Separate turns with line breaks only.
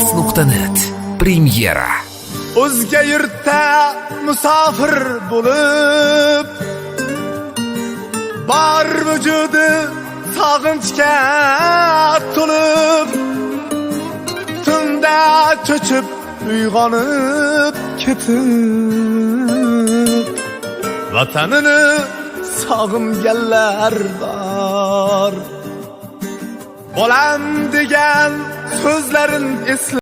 Hits.net Premyera.
O'zga yurtda musofir bo'lib, bor vujudi sog'inchga to'lib, tunda cho'chib uyg'onib ketib, vatanini sog'inganlar bor. Bolam degan so'zlarin esla